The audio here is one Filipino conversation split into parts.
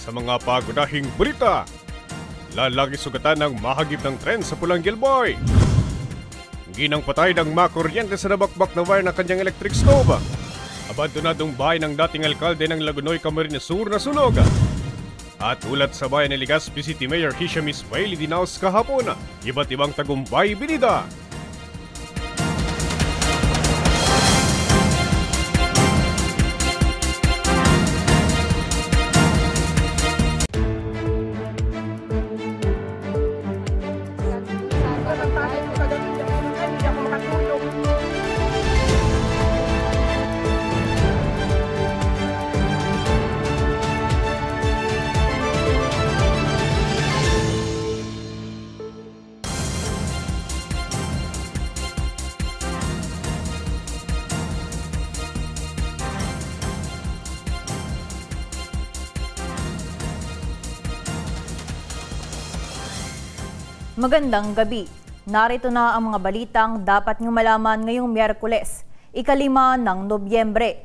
Sa mga pagunahing balita, lalaki sugatan ng mahagip ng tren sa Pulang Gilboy. Ginang patay ng makuryente sa nabakbak na wire ng kanyang electric stove. Abandonadong bahay ng dating alkalde ng Lagunoy, Camarines Sur na sunog. At ulat sa bayan ni Legazpi City Mayor Hisham Ismaili dinaos kahapon, iba't ibang tagumpay binida. Magandang gabi. Narito na ang mga balitang dapat nyo malaman ngayong Miyerkules, 5 ng Nobyembre.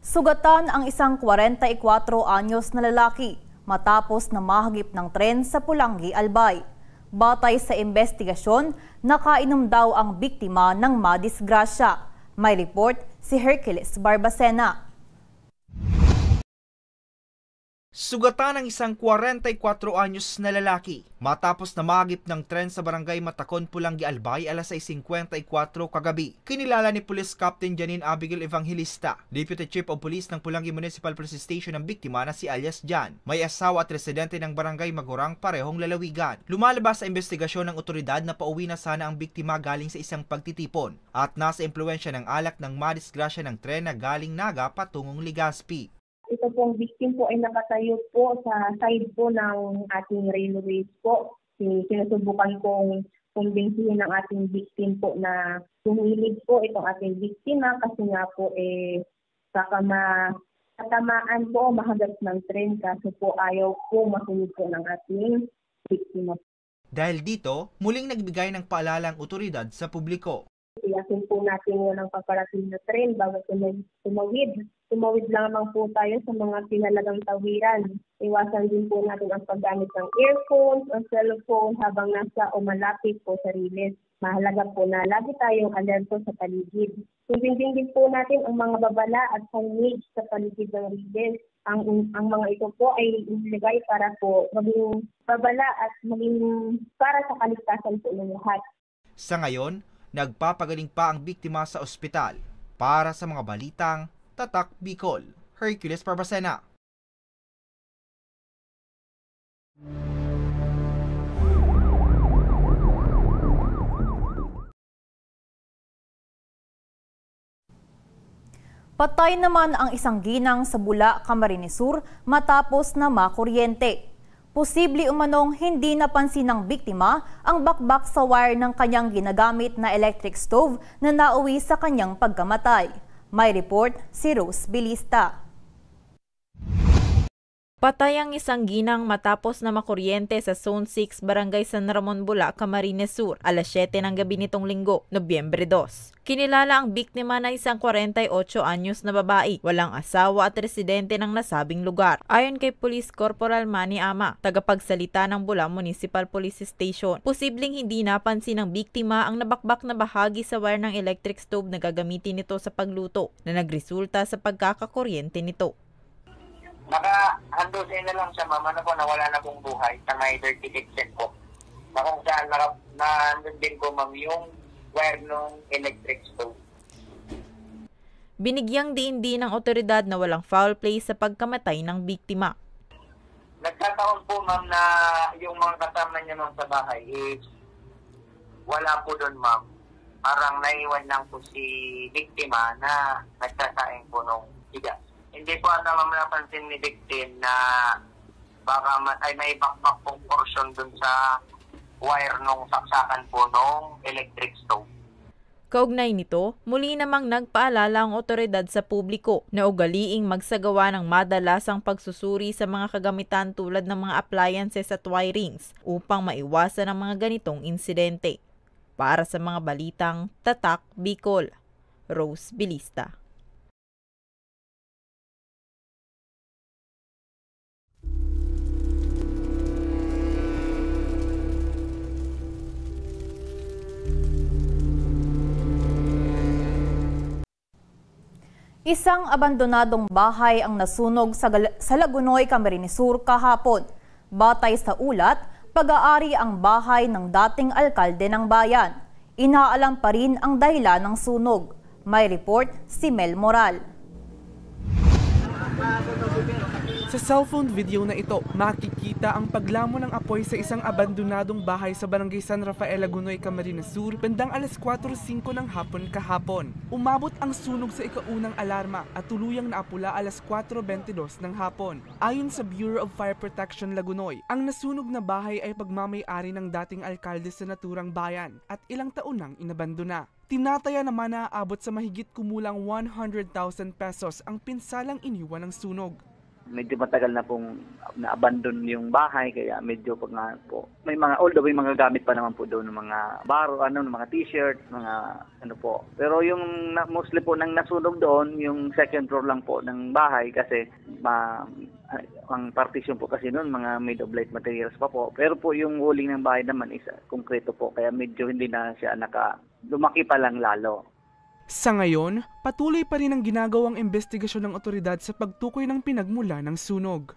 Sugatan ang isang 44 anyos na lalaki matapos na mahagip ng tren sa Pulangi, Albay. Batay sa investigasyon, nakainom daw ang biktima ng madisgrasya. May report si Hercules Barbacena. Sugatan ng isang 44 anyos na lalaki matapos na mahagip ng tren sa barangay Matakon, Pulangi, Albay alas 6:54 kagabi. Kinilala ni Police Captain Janine Abigail Evangelista, Deputy Chief of Police ng Pulangi Municipal Police Station ng biktima na si alias Jan. May asawa at residente ng barangay Magurang, parehong lalawigan. Lumalabas sa investigasyon ng otoridad na pauwi na sana ang biktima galing sa isang pagtitipon at nasa impluwensya ng alak ng madisgrasya ng tren na galing Naga patungong Legazpi. Ito pong victim po ay nakatayo po sa side po ng ating railways po. Sinusubukan pong kumbinsihin ng ating victim po na tumilid po itong ating biktima kasi nga po katamaan po mahagat ng tren kasi po ayaw po masunod po ng ating biktima. Dahil dito, muling nagbigay ng paalala ang otoridad sa publiko. Iyasin po natin yun ang paparating na tren bago tumawid. Tumawid lamang po tayo sa mga pinalagang tawiran. Iwasan din po natin ang paggamit ng earphones o cellphone habang nasa o malapit po sa riles. Mahalaga po na lagi tayong alerto sa paligid. Sundin din po natin ang mga babala at signage sa paligid ng riles. Ang mga ito po ay inilagay para po maging babala at maging para sa kaligtasan po ng lahat. Sa ngayon, nagpapagaling pa ang biktima sa ospital. Para sa mga balitang Tatak Bicol, Hercules Barbacena. Patay naman ang isang ginang sa Bula, Camarines Sur matapos na makuryente. Posible umanong hindi napansin ng biktima ang bakbak sa wire ng kanyang ginagamit na electric stove na nauwi sa kanyang pagkamatay. May report si Rose Bilista. Patay ang isang ginang matapos na makuryente sa Zone 6, Barangay San Ramon, Bula, Camarines Sur, alas 7 ng gabi nitong Linggo, Nobyembre 2. Kinilala ang biktima na isang 48 anyos na babae, walang asawa at residente ng nasabing lugar. Ayon kay Police Corporal Manny Ama, tagapagsalita ng Bula Municipal Police Station, posibleng hindi napansin ng biktima ang nabakbak na bahagi sa wire ng electric stove na gagamitin nito sa pagluto, na nagresulta sa pagkakakuryente nito. Nakahandusay na lang siya, mama, na po nawala na pong buhay sa may dirty kitchen po. Na kung saan nandun din po, ma'am, yung wire ng electric stove. Binigyang diin din ng otoridad na walang foul play sa pagkamatay ng biktima. Nagkataon po, ma'am, na yung mga kasama niya ma'am sa bahay is wala po doon, ma'am. Parang naiwan lang po si biktima na nagsasaing po nung bigas. Hindi po ata ma'am napansin ni victim na baka may bakbak pong portion dun sa wire nung saksakan po nung electric stove. Kaugnay nito, muli namang nagpaalala ang otoridad sa publiko na ugaliing magsagawa ng madalasang pagsusuri sa mga kagamitan tulad ng mga appliances at wirings upang maiwasan ang mga ganitong insidente. Para sa mga balitang Tatak Bicol, Rose Bilista. Isang abandonadong bahay ang nasunog sa Lagunoy, Camarines Sur kahapon. Batay sa ulat, pag-aari ang bahay ng dating alkalde ng bayan. Inaalam pa rin ang dahilan ng sunog. May report si Mel Moral. Sa cellphone video na ito, makikita ang paglamon ng apoy sa isang abandonadong bahay sa Barangay San Rafael, Lagunoy, Camarines Sur, bandang alas 4:05 ng hapon kahapon. Umabot ang sunog sa ikaunang alarma at tuluyang naapula alas 4:22 ng hapon. Ayon sa Bureau of Fire Protection Lagunoy, ang nasunog na bahay ay pagmamay-ari ng dating alkalde sa naturang bayan at ilang taon nang inabandona. Tinataya naman na aabot sa mahigit kumulang 100,000 pesos ang pinsalang iniwan ng sunog. Medyo matagal na pong na-abandon yung bahay, kaya medyo pag nga po, may mga, although may mga gamit pa naman po doon, ng mga baro, mga t-shirt, mga ano po. Pero yung mostly po nang nasunog doon, yung second floor lang po ng bahay kasi ang partition po kasi noon, mga made of light materials pa po. Pero po yung walling ng bahay naman is konkreto po, kaya medyo hindi na siya lumaki pa lang lalo. Sa ngayon, patuloy pa rin ang ginagawang investigasyon ng otoridad sa pagtukoy ng pinagmula ng sunog.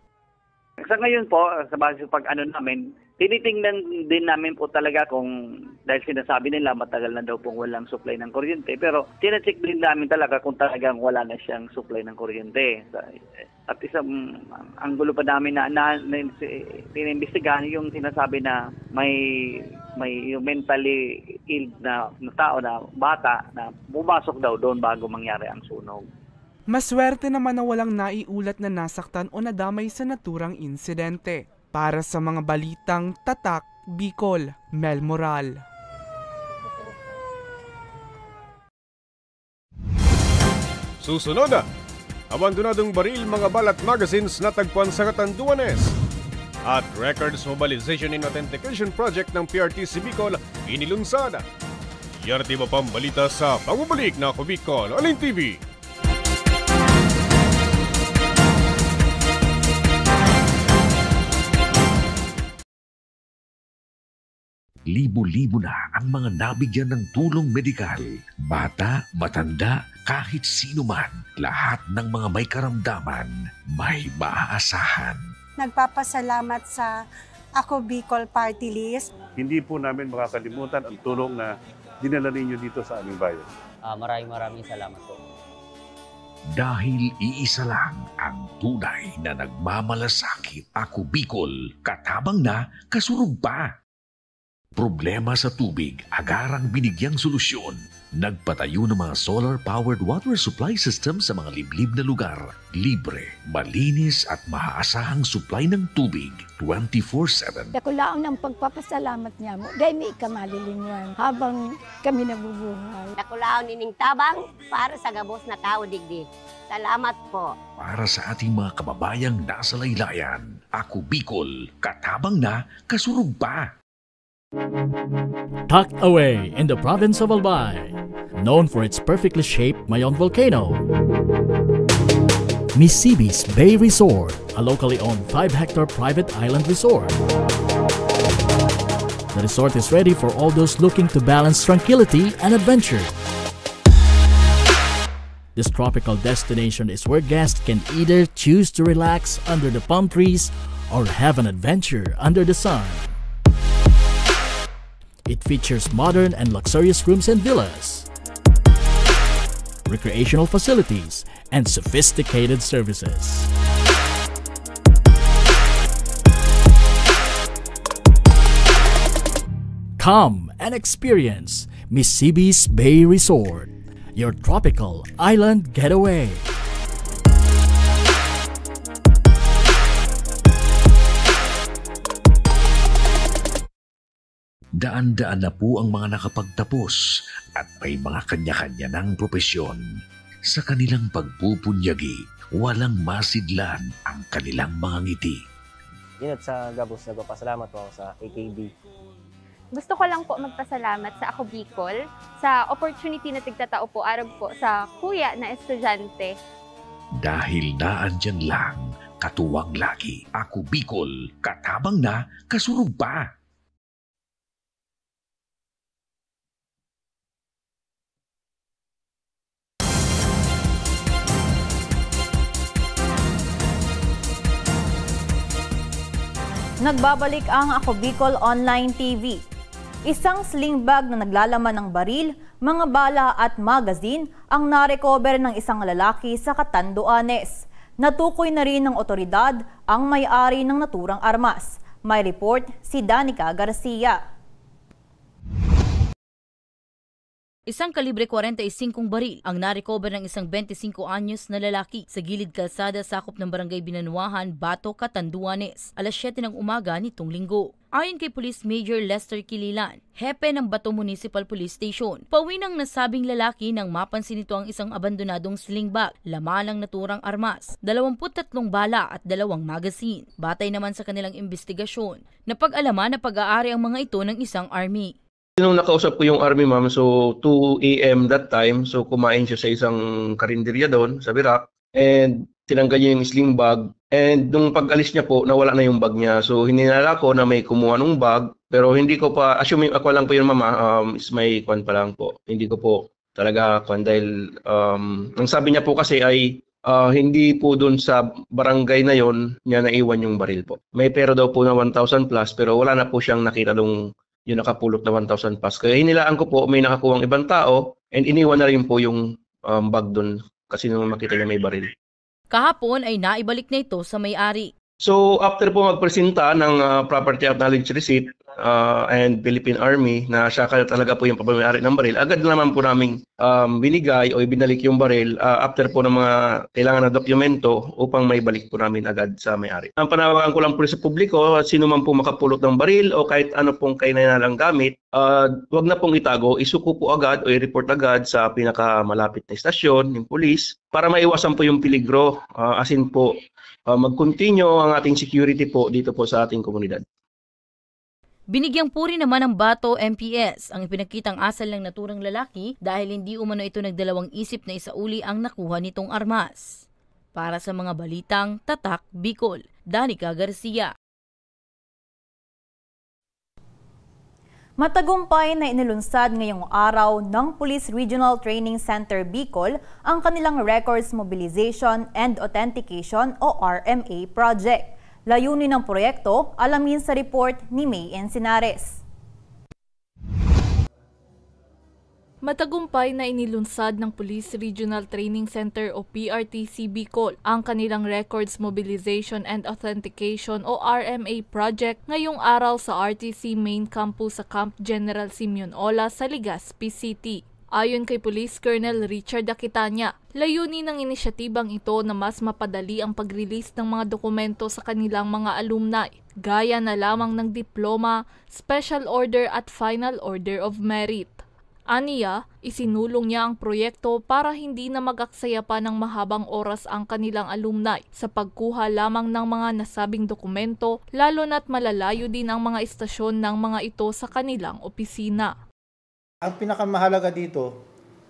Sa ngayon po, sa base pag namin, tinitingnan din namin po talaga kung, dahil sinasabi nila matagal na daw pong walang supply ng kuryente, pero tinacheck din namin talaga kung talagang wala na siyang supply ng kuryente. At isang anggulo pa namin na tinimbestigahan yung sinasabi na may yung mentally ill na tao, na bata, na bumasok daw doon bago mangyari ang sunog. Maswerte naman na walang naiulat na nasaktan o nadamay sa naturang insidente. Para sa mga balitang Tatak, Bicol, Mel Moral. Susunod na, abandonadong baril mga balat magazines na tagpuan sa Catanduanes. At Records Mobilization and Authentication Project ng PRTC Bicol inilunsad. Yarti ba pang balita sa pamubalik na Ako Bicol Online TV. Libo-libo na ang mga nabigyan ng tulong medikal. Bata, matanda, kahit sino man, lahat ng mga may karamdaman, may maaasahan. Nagpapasalamat sa Ako Bicol Party List. Hindi po namin makakalimutan ang tulong na dinala ninyo dito sa aming bayan. Maraming salamat po. Dahil iisa lang ang tunay na nagmamalasakit. Ako Bicol, katabang na, kasurug pa. Problema sa tubig, agarang binigyang solusyon. Nagpatayo ng mga solar-powered water supply system sa mga liblib na lugar. Libre, malinis at maaasahang supply ng tubig 24/7. Nakulaon ng pagpapasalamat niya mo dahil may kamalilingan habang kami nabubuhay. Nakulaon ining tabang para sa gabos na tao digdi. Salamat po. Para sa ating mga kababayang nasa laylayan, Ako Bicol, katabang na, kasurug pa. Tucked away in the province of Albay, known for its perfectly shaped Mayon volcano, Misibis Bay Resort, a locally owned 5-hectare private island resort. The resort is ready for all those looking to balance tranquility and adventure. This tropical destination is where guests can either choose to relax under the palm trees or have an adventure under the sun. It features modern and luxurious rooms and villas, recreational facilities, and sophisticated services. Come and experience Misibis Bay Resort, your tropical island getaway. Daan-daan na po ang mga nakapagtapos at may mga kanya-kanya ng propesyon. Sa kanilang pagpupunyagi, walang masidlan ang kanilang mga ngiti. Yun at sa Gabos, nagpapasalamat po ako sa AKB. Gusto ko lang po magpasalamat sa Ako Bicol sa opportunity na tigtatao po araw po sa kuya na estudyante. Dahil naandyan lang, katuwang lagi, Ako Bicol, katabang na, kasurug pa. Nagbabalik ang Ako Bicol Online TV. Isang sling bag na naglalaman ng baril, mga bala at magazine ang narecover ng isang lalaki sa Catanduanes. Natukoy na rin ng otoridad ang may-ari ng naturang armas. May report si Danica Garcia. Isang kalibre 45 baril ang narecover ng isang 25 anyos na lalaki sa gilid kalsada sakop ng barangay Binanuahan, Bato, Catanduanes, alas 7 ng umaga nitong linggo. Ayon kay Police Major Lester Kililan, hepe ng Bato Municipal Police Station, pauwi ng nasabing lalaki nang mapansin nito ang isang abandonadong sling bag, laman ng naturang armas, 23 bala at 2 magazine. Batay naman sa kanilang investigasyon, napag-alaman na pag-aari ang mga ito ng isang army. Nung nakausap ko yung army ma'am, so 2 AM that time, so kumain siya sa isang karinderya doon sa Birak and tinanggal niya yung sling bag and nung pag-alis niya po, nawala na yung bag niya. So hininala ko na may kumuha ng bag pero hindi ko pa, assuming ako lang po yun mama, is may kwan pa lang po. Hindi ko po talaga kwan dahil ang sabi niya po kasi ay hindi po doon sa barangay na yon niya naiwan yung baril po. May pera daw po na 1,000 plus pero wala na po siyang nakita doon yung nakapulot na 1,000 plus. Kaya hinilaan ko po may nakakuhang ibang tao and iniwan na rin po yung bag doon kasi nung makita niya may baril. Kahapon ay naibalik na ito sa may-ari. So after po magpresenta ng property acknowledged receipt and Philippine Army na siya talaga po yung pagmamayari ng baril, agad naman po namin binigay o ibinalik yung baril after po ng mga kailangan na dokumento upang may balik po namin agad sa may-ari. Ang panawagan ko lang po sa publiko, sino man po makapulot ng baril o kahit ano pong kainalang gamit, wag na pong itago, isuko po agad o i-report agad sa pinakamalapit na istasyon, yung police, para maiwasan po yung peligro, asin po mag-continue ang ating security po dito po sa ating komunidad. Binigyang puri naman ng Bato MPS ang ipinakitang asal ng naturang lalaki dahil hindi umano ito nagdalawang isip na isauli ang nakuha nitong armas. Para sa mga balitang Tatak Bicol, Danica Garcia. Matagumpay na inilunsad ngayong araw ng Police Regional Training Center Bicol ang kanilang Records Mobilization and Authentication o RMA project. Layunin ng proyekto, alamin sa report ni May Encinares. Matagumpay na inilunsad ng Police Regional Training Center o PRTC Bicol ang kanilang Records Mobilization and Authentication o RMA project ngayong araw sa RTC Main Campus sa Camp General Simeon Ola sa Legazpi City. Ayon kay Police Colonel Richard Aquitania, layunin ng inisyatibang ito na mas mapadali ang pag-release ng mga dokumento sa kanilang mga alumni, gaya na lamang ng diploma, special order at final order of merit. Aniya, isinulong niya ang proyekto para hindi na mag-aksaya pa ng mahabang oras ang kanilang alumni sa pagkuha lamang ng mga nasabing dokumento, lalo na't malalayo din ang mga istasyon ng mga ito sa kanilang opisina. Ang pinakamahalaga dito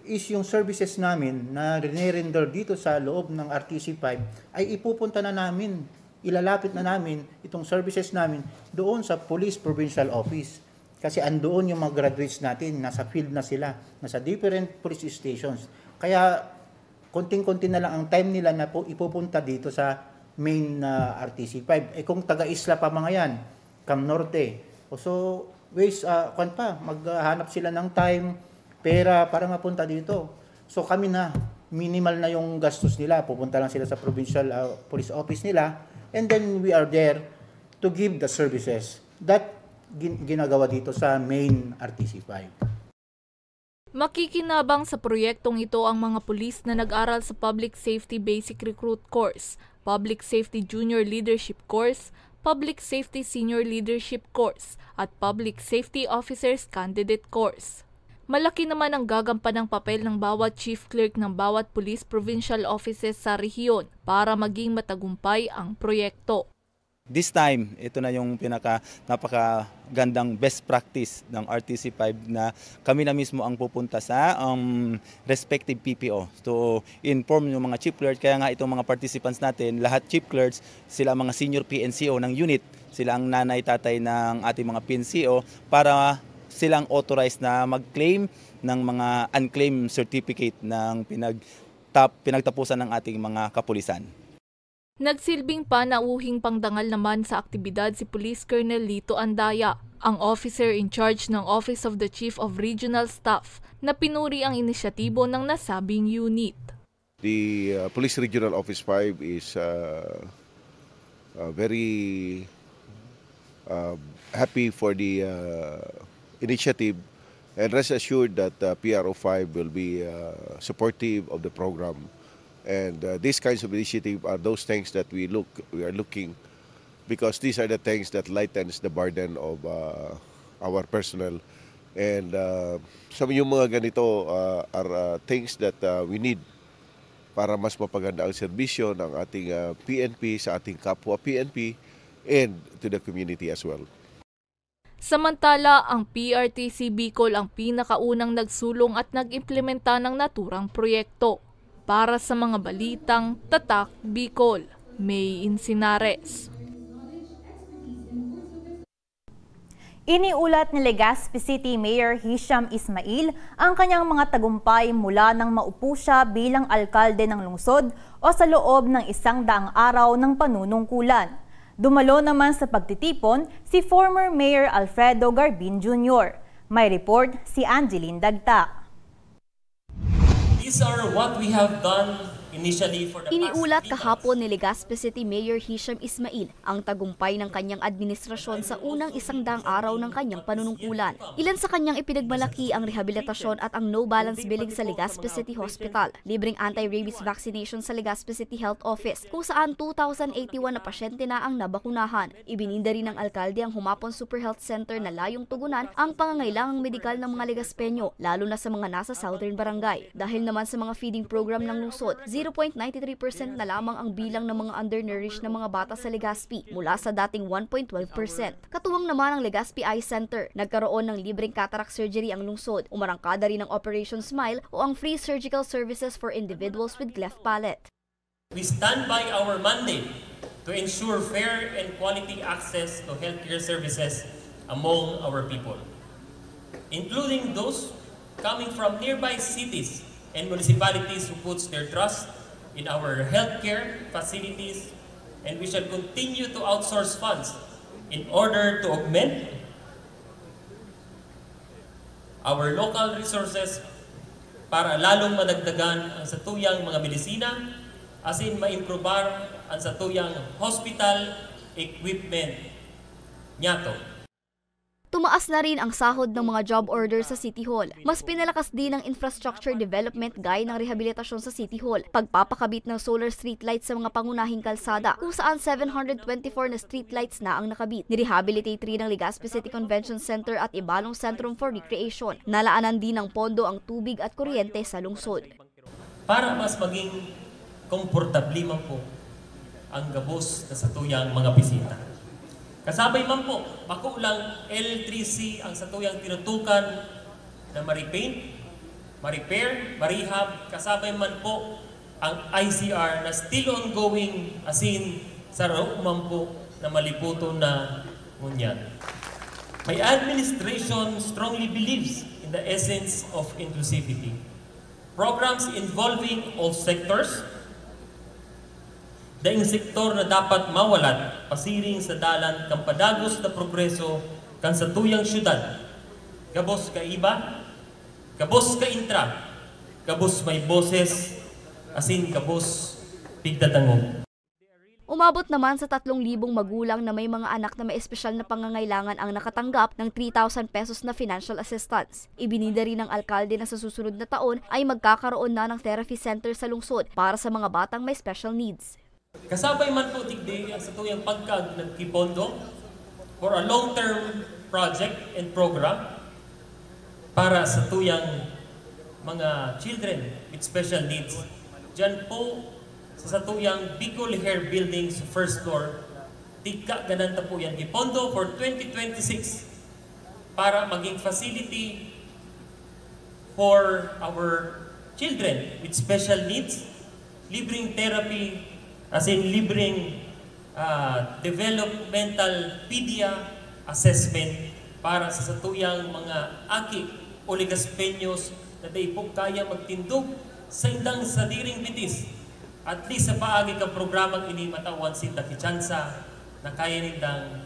is yung services namin na rinirender dito sa loob ng RTC 5 ay ipupunta na namin, ilalapit na namin itong services namin doon sa Police Provincial Office. Kasi andoon yung mga graduates natin, nasa field na sila, nasa different police stations. Kaya konting-konti na lang ang time nila na po ipupunta dito sa main RTC 5. Kung taga-isla pa mga yan, Cam Norte. So, maghanap sila ng time, pera para mapunta dito. So kami na, minimal na yung gastos nila. Pupunta lang sila sa provincial police office nila and then we are there to give the services. That ginagawa dito sa main RTC 5. Makikinabang sa proyektong ito ang mga pulis na nag-aral sa Public Safety Basic Recruit Course, Public Safety Junior Leadership Course, Public Safety Senior Leadership Course at Public Safety Officers Candidate Course. Malaki naman ang gagampanang papel ng bawat chief clerk ng bawat police provincial offices sa rehiyon para maging matagumpay ang proyekto. This time, ito na yung napakagandang best practice ng RTC 5 na kami na mismo ang pupunta sa respective PPO to inform yung mga chief clerks. Kaya nga itong mga participants natin, lahat chief clerks, sila mga senior PNCO ng unit, sila ang nanay-tatay ng ating mga PNCO para silang authorized na mag-claim ng mga unclaimed certificate ng pinagtapusan ng ating mga kapulisan. Nagsilbing panauhing pangdangal naman sa aktibidad si Police Colonel Lito Andaya, ang officer in charge ng Office of the Chief of Regional Staff, na pinuri ang inisyatibo ng nasabing unit. The Police Regional Office 5 is very happy for the initiative, and rest assured that PRO 5 will be supportive of the program. And these kinds of initiatives are those things that we are looking, because these are the things that lightens the burden of our personnel. And some yung mga ganito are things that we need para mas mapaganda ang serbisyo ng ating PNP sa ating kapwa PNP and to the community as well. Samantala, ang PRTC Bicol ang pinakaunang nagsulong at nag-implementa ng naturang proyekto. Para sa mga balitang Tatak Bicol, May Insinares. Iniulat ni Legazpi City Mayor Hisham Ismail ang kanyang mga tagumpay mula nang maupo siya bilang alkalde ng lungsod o sa loob ng 100 araw ng panunungkulan. Dumalo naman sa pagtitipon si former Mayor Alfredo Garbin Jr. May report si Angeline Dagta. These are what we have done initially for the Iniulat kahapon ni Legazpi City Mayor Hisham Ismail ang tagumpay ng kanyang administrasyon sa unang 100 araw ng kanyang panunungkulan. Ilan sa kanyang ipinagmalaki ang rehabilitasyon at ang no-balance billing sa Legazpi City Hospital, libreng anti-rabies vaccination sa Legazpi City Health Office kung saan 2,081 na pasyente na ang nabakunahan. Ibininda rin ng alkalde ang Humapon Super Health Center na layong tugunan ang pangangailangang medikal ng mga Legazpeño, lalo na sa mga nasa southern barangay. Dahil naman sa mga feeding program ng lungsod, 0.93% na lamang ang bilang ng mga undernourished na mga bata sa Legazpi mula sa dating 1.12%. Katuwang naman ang Legazpi Eye Center. Nagkaroon ng libreng cataract surgery ang lungsod. Umarangkada rin ang Operation Smile o ang free surgical services for individuals with cleft palate. We stand by our mandate to ensure fair and quality access to healthcare services among our people, including those coming from nearby cities and municipalities who puts their trust in our healthcare facilities, and we shall continue to outsource funds in order to augment our local resources para lalong madagdagan ang satuyang mga medisina, as in maimprobar ang satuyang hospital equipment niyato. Tumaas na rin ang sahod ng mga job order sa City Hall. Mas pinalakas din ang infrastructure development gaya ng rehabilitasyon sa City Hall, pagpapakabit ng solar streetlights sa mga pangunahing kalsada, kung saan 724 na streetlights na ang nakabit. Nirehabilitate rin ng Legazpi City Convention Center at Ibalong Centrum for Recreation. Nalaanan din ng pondo ang tubig at kuryente sa lungsod. Para mas maging komportable man po ang gabos na satuyang mga bisita. Kasabay man po, makulang L3C ang satuyang tinutukan na ma-repaint, ma-repair, ma-rehab. Kasabay man po ang ICR na still ongoing, as in sa raw man po na maliputo na ngunyan. My administration strongly believes in the essence of inclusivity. Programs involving all sectors, daing sektor na dapat mawalat, pasiring sa dalan kang padagos na progreso kan sa tuyang syudad. Gabos ka iba, gabos ka intra, gabos may boses, asin gabos pigtatangog. Umabot naman sa 3,000 magulang na may mga anak na may espesyal na pangangailangan ang nakatanggap ng 3,000 pesos na financial assistance. Ibininda rin ng alkalde na sa susunod na taon ay magkakaroon na ng therapy center sa lungsod para sa mga batang may special needs. Kasabay man po tigdi ang sa tuyang pagkag nagkipondo for a long-term project and program para sa tuyang mga children with special needs. Diyan po sa tuyang Bicol Hair Building sa first floor, tigka gananta po yan kipondo for 2026 para maging facility for our children with special needs, libreng therapy, as in libreng developmental pedia assessment para sa satuyang mga aki o Legazpeños na day po kaya magtindog sa indang sadiring bitis at least sa paagi ka programang ini matawan sinda kichansa na kaya nindang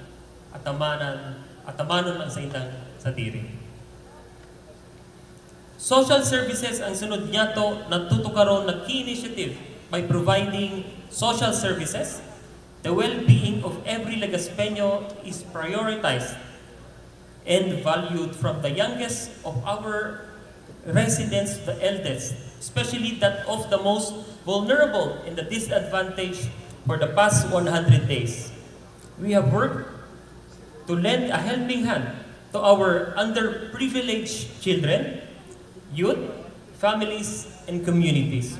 atamanon lang sa indang sa diri. Social services ang sunod niya to nagtutukaron na key initiative by providing social services. The well-being of every Legaspeño is prioritized and valued from the youngest of our residents to the eldest, especially that of the most vulnerable and the disadvantaged for the past 100 days. We have worked to lend a helping hand to our underprivileged children, youth, families, and communities.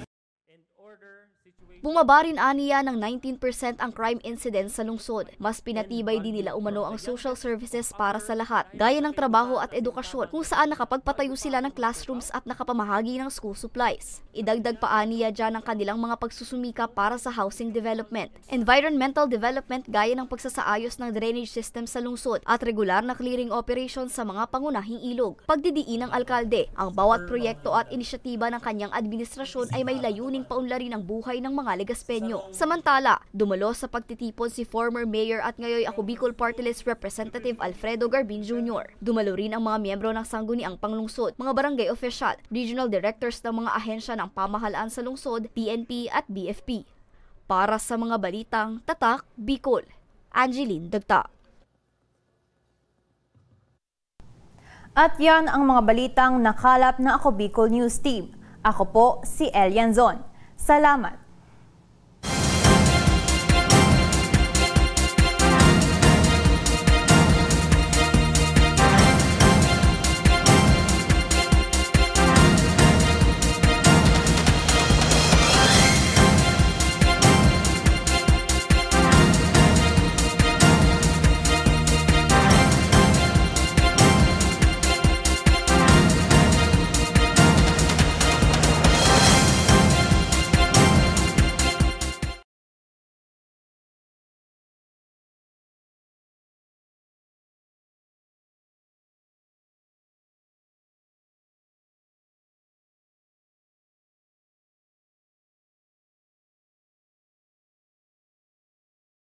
Bumaba rin aniya ng 19% ang crime incidence sa lungsod. Mas pinatibay din nila umano ang social services para sa lahat, gaya ng trabaho at edukasyon, kung saan nakapagpatayo sila ng classrooms at nakapamahagi ng school supplies. Idagdag pa aniya dyan ang kanilang mga pagsusumika para sa housing development, environmental development gaya ng pagsasaayos ng drainage system sa lungsod at regular na clearing operations sa mga pangunahing ilog. Pagdidiin ng alkalde, ang bawat proyekto at inisyatiba ng kanyang administrasyon ay may layuning paunlarin ang buhay ng mga Legaspeño. Samantala, dumalo sa pagtitipon si former mayor at ngayon Ako Bicol Party List Representative Alfredo Garbin Jr. Dumalo rin ang mga miyembro ng sangguniang panglungsod, mga barangay official, regional directors ng mga ahensya ng pamahalaan sa lungsod, PNP at BFP. Para sa mga balitang Tatak, Bicol, Angeline Dagta. At yan ang mga balitang nakalap na Ako Bicol News Team. Ako po si Elian Zon. Salamat!